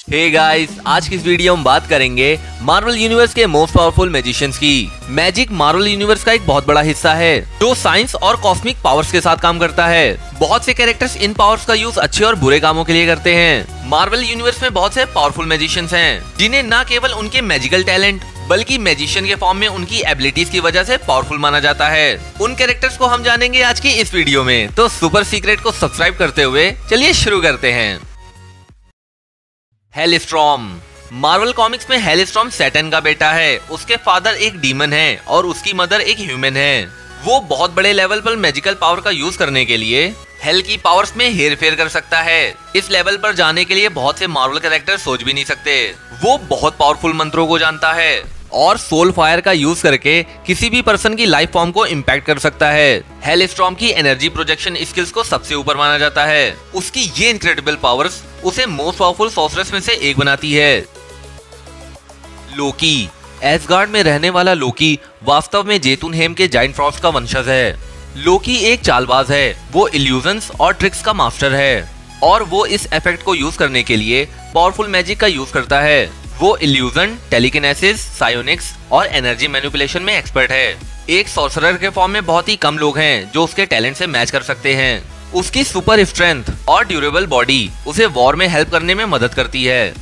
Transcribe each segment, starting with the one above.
Hey guys, आज की इस वीडियो में बात करेंगे मार्वल यूनिवर्स के मोस्ट पावरफुल मैजिशियंस की। मैजिक मार्वल यूनिवर्स का एक बहुत बड़ा हिस्सा है जो साइंस और कॉस्मिक पावर्स के साथ काम करता है। बहुत से कैरेक्टर्स इन पावर्स का यूज अच्छे और बुरे कामों के लिए करते हैं। मार्वल यूनिवर्स में बहुत से पावरफुल मैजिशियंस हैं जिन्हें न केवल उनके मैजिकल टैलेंट बल्कि मैजिशियन के फॉर्म में उनकी एबिलिटीज की वजह से पावरफुल माना जाता है। उन कैरेक्टर्स को हम जानेंगे आज की इस वीडियो में, तो सुपर सीक्रेट को सब्सक्राइब करते हुए चलिए शुरू करते हैं। हेलस्टॉर्म। मार्वल कॉमिक्स में हेलस्टॉर्म सैटर्न का बेटा है। उसके फादर एक डीमन है और उसकी मदर एक ह्यूमन है। वो बहुत बड़े लेवल पर मैजिकल पावर का यूज करने के लिए हेल की पावर्स में हेर फेर कर सकता है। इस लेवल पर जाने के लिए बहुत से मार्वल कैरेक्टर सोच भी नहीं सकते। वो बहुत पावरफुल मंत्रों को जानता है और सोल फायर का यूज करके किसी भी पर्सन की लाइफ फॉर्म को इम्पैक्ट कर सकता है। हेलस्टॉर्म की एनर्जी प्रोजेक्शन स्किल्स को सबसे ऊपर माना जाता है। उसकी ये इनक्रेडिबल पावर्स उसे मोस्ट पावरफुल सॉर्सरर्स में से एक बनाती है। लोकी। एसगार्ड में रहने वाला लोकी वास्तव में जेतुनहेम के जायंट फ्रॉस्ट का वंशज है। लोकी एक चालबाज है। वो इल्यूजन्स और ट्रिक्स का मास्टर है और वो इस इफेक्ट को यूज करने के लिए पावरफुल मैजिक का यूज करता है। वो इल्यूजन, टेलीकिनेसिस, सायोनिक्स और एनर्जी मैनिपुलेशन में एक्सपर्ट है। एक सॉर्सरर के फॉर्म में बहुत ही कम लोग हैं जो उसके टैलेंट से मैच कर सकते हैं। उसकी सुपर स्ट्रेंथ और ड्यूरेबल बॉडी उसे वॉर में हेल्प करने में मदद करती है।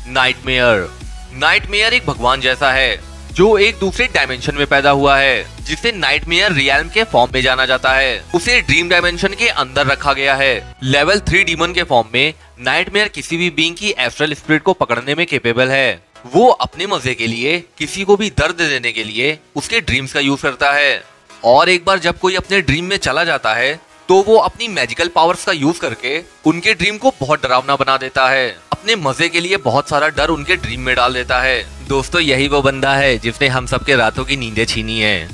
नाइटमेयर। नाइटमेयर एक भगवान जैसा है जो एक दूसरे डायमेंशन में पैदा हुआ है, जिसे नाइटमेयर रियल्म के फॉर्म में जाना जाता है। उसे ड्रीम डायमेंशन के अंदर रखा गया है। लेवल 3 डीमन के फॉर्म में नाइटमेयर किसी भी बीइंग की एस्ट्रल स्पिरिट को पकड़ने में कैपेबल है। वो अपने मजे के लिए किसी को भी दर्द देने के लिए उसके ड्रीम्स का यूज करता है और एक बार जब कोई अपने ड्रीम में चला जाता है तो वो अपनी मैजिकल पावर्स का यूज करके उनके ड्रीम को बहुत डरावना बना देता है। अपने मजे के लिए बहुत सारा डर उनके ड्रीम में डाल देता है। दोस्तों, यही वो बंदा है जिसने हम सबके रातों की नींदें छीनी है।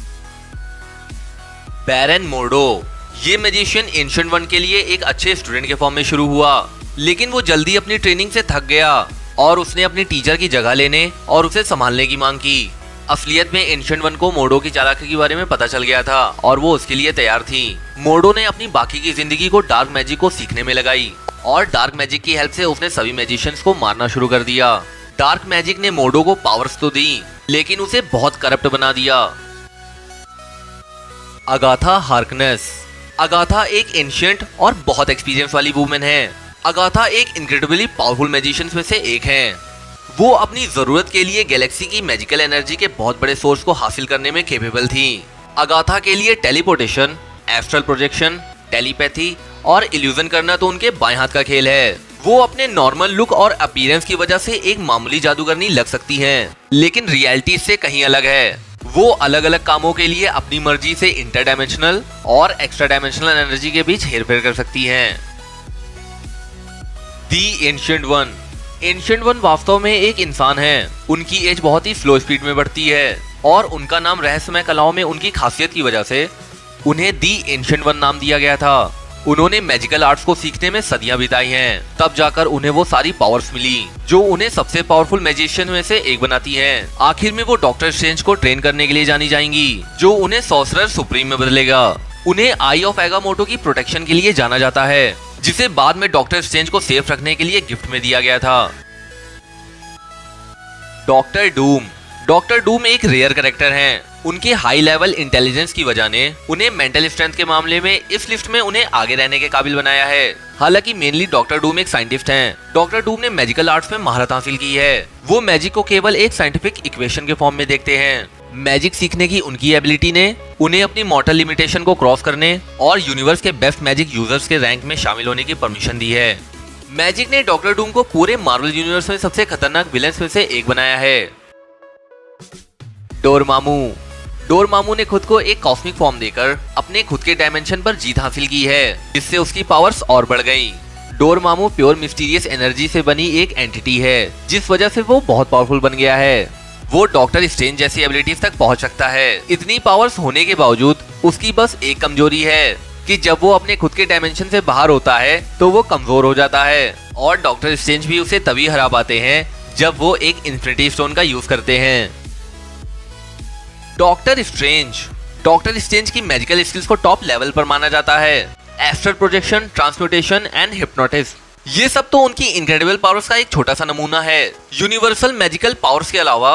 बैरन मोर्डो। ये मैजिशियन एंशिएंट वन के लिए एक अच्छे स्टूडेंट के फॉर्म में शुरू हुआ, लेकिन वो जल्दी अपनी ट्रेनिंग से थक गया और उसने अपनी टीचर की जगह लेने और उसे संभालने की मांग की। असलियत में एंशिएंट वन को मोर्डो की चालाकी के बारे में पता चल गया था और वो उसके लिए तैयार थी। मोर्डो ने अपनी बाकी की जिंदगी को डार्क मैजिक को सीखने में लगाई और डार्क मैजिक की हेल्प से उसने सभी मैजिशियंस को मारना शुरू कर दिया। डार्क मैजिक ने मोर्डो को पावर्स तो दी, लेकिन उसे बहुत करप्ट बना दिया। Agatha Harkness. अगाथा एक एंशिएंट और बहुत एक्सपीरियंस वाली वुमेन है। अगाथा एक इनक्रेडिबली पावरफुल मैजिशियंस में से एक है। वो अपनी जरूरत के लिए गैलेक्सी की मैजिकल एनर्जी के बहुत बड़े सोर्स को हासिल करने में कैपेबल थी। अगाथा के लिए टेलीपोर्टेशन, एस्ट्रल प्रोजेक्शन, टेलीपैथी और इल्यूजन करना तो उनके बाएं हाथ का खेल है। वो अपने नॉर्मल लुक और अपीयरेंस की वजह से एक मामूली जादूगरनी लग सकती हैं, लेकिन रियलिटी से कहीं अलग है। वो अलग अलग कामों के लिए अपनी मर्जी से इंटरडायमेंशनल और एक्स्ट्रा डायमेंशनल एनर्जी के बीच हेरफेर कर सकती हैं। दी एंशिएंट वन। एंशिएंट वन वास्तव में एक इंसान है। उनकी एज बहुत ही स्लो स्पीड में बढ़ती है और उनका नाम रहस्यमय कलाओं में उनकी खासियत की वजह से उन्हें दी एंशिएंट वन नाम दिया गया था। उन्होंने मैजिकल आर्ट्स को सीखने में सदियां बिताई हैं, तब जाकर उन्हें वो सारी पावर्स मिली जो उन्हें सबसे पावरफुल मैजिशियन में से एक बनाती हैं। आखिर में वो डॉक्टर स्ट्रेंज को ट्रेन करने के लिए जानी जाएंगी, जो उन्हें सॉर्सरर सुप्रीम में बदलेगा। उन्हें आई ऑफ एगामोटो की प्रोटेक्शन के लिए जाना जाता है, जिसे बाद में डॉक्टर स्ट्रेंज को सेफ रखने के लिए गिफ्ट में दिया गया था। डॉक्टर डूम। डॉक्टर डूम एक रेयर कैरेक्टर हैं। उनके हाई लेवल इंटेलिजेंस की वजह ने उन्हें मेंटल स्ट्रेंथ के मामले में इस लिस्ट में उन्हें आगे रहने के काबिल बनाया है। हालांकि मेनली डॉक्टर डूम एक साइंटिस्ट हैं। डॉक्टर डूम ने मैजिकल आर्ट्स में महारत हासिल की है। वो मैजिक को केवल एक साइंटिफिक इक्वेशन के फॉर्म में देखते हैं। मैजिक सीखने की उनकी एबिलिटी ने उन्हें अपनी मॉर्टल लिमिटेशन को क्रॉस करने और यूनिवर्स के बेस्ट मैजिक यूजर्स के रैंक में शामिल होने की परमिशन दी है। मैजिक ने डॉक्टर डूम को पूरे मार्वल यूनिवर्स में सबसे खतरनाक विलेंस में से एक बनाया है। डोरमामू। डोरमामू ने खुद को एक कॉस्मिक फॉर्म देकर अपने खुद के डायमेंशन पर जीत हासिल की है, जिससे उसकी पावर्स और बढ़ गई। डोरमामू प्योर मिस्टीरियस एनर्जी से बनी एक एंटिटी है, जिस वजह से वो बहुत पावरफुल बन गया है। वो डॉक्टर स्ट्रेंज जैसी एबिलिटीज तक पहुंच सकता है। इतनी पावर्स होने के बावजूद उसकी बस एक कमजोरी है कि जब वो अपने खुद के डायमेंशन से बाहर होता है तो वो कमजोर हो जाता है और डॉक्टर स्ट्रेंज भी उसे तभी हरा पाते हैं जब वो एक इन्फिनिटी स्टोन का यूज करते हैं। Doctor strange. डॉक्टर स्ट्रेंज की मैजिकल स्किल्स को टॉप लेवल पर माना जाता है। Astral projection, transmutation and hypnotism ये सब तो उनकी इनक्रेडिबल पावर्स का एक छोटा सा नमूना है। यूनिवर्सल मैजिकल पावर्स के अलावा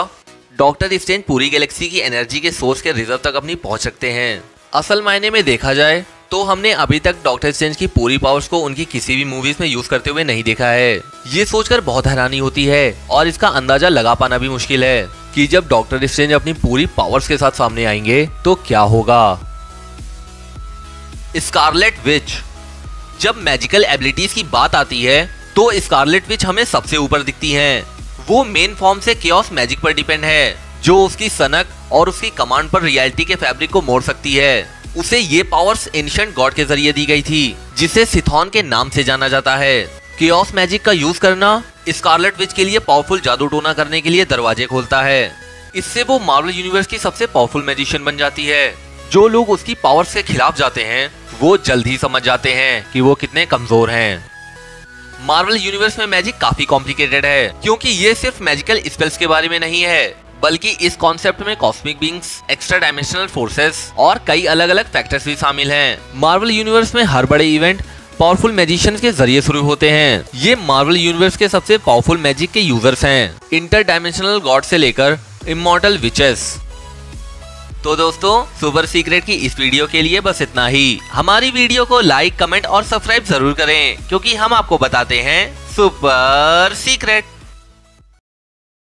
डॉक्टर स्ट्रेंज पूरी गैलेक्सी की एनर्जी के सोर्स के रिजर्व तक अपनी पहुंच रखते हैं। असल मायने में देखा जाए तो हमने अभी तक डॉक्टर स्ट्रेंज की पूरी पावर्स को उनकी किसी भी मूवीज में यूज करते हुए नहीं देखा है। ये सोचकर बहुत हैरानी होती है और इसका अंदाजा लगा पाना भी मुश्किल है कि जब डॉक्टर स्ट्रेंज अपनी पूरी पावर्स के साथ सामने आएंगे तो क्या होगा। Scarlet Witch. जब मैजिकल एबिलिटीज की बात आती है तो स्कारलेट विच हमें सबसे ऊपर दिखती हैं। वो मेन फॉर्म से केओस मैजिक पर डिपेंड है, जो उसकी सनक और उसकी कमांड पर रियलिटी के फैब्रिक को मोड़ सकती है। उसे ये पावर्स एंशिएंट गॉड के जरिए दी गई थी, जिसे सिथॉन के नाम से जाना जाता है। केओस मैजिक का यूज करना स्कारलेट विच के लिए पावरफुल जादू टोना करने के लिए दरवाजे खोलता है। इससे वो मार्वल यूनिवर्स की सबसे पावरफुल मैजिशियन बन जाती है। जो लोग उसकी पावर्स के खिलाफ जाते हैं वो जल्द ही समझ जाते हैं कि वो कितने कमजोर हैं। मार्वल यूनिवर्स में मैजिक काफी कॉम्प्लिकेटेड है, क्योंकि ये सिर्फ मैजिकल स्पेल्स के बारे में नहीं है, बल्कि इस कॉन्सेप्ट में cosmic beings, extra dimensional forces और कई अलग अलग फैक्टर्स भी शामिल हैं। मार्वल यूनिवर्स में हर बड़े इवेंट पावरफुल मैजिशियंस के जरिए शुरू होते हैं। ये मार्वल यूनिवर्स के सबसे पावरफुल मैजिक के यूजर्स हैं, इंटर डायमेंशनल गॉड से लेकर इमॉर्टल विचेस। तो दोस्तों, सुपर सीक्रेट की इस वीडियो के लिए बस इतना ही। हमारी वीडियो को लाइक, कमेंट और सब्सक्राइब जरूर करें, क्योंकि हम आपको बताते हैं सुपर सीक्रेट।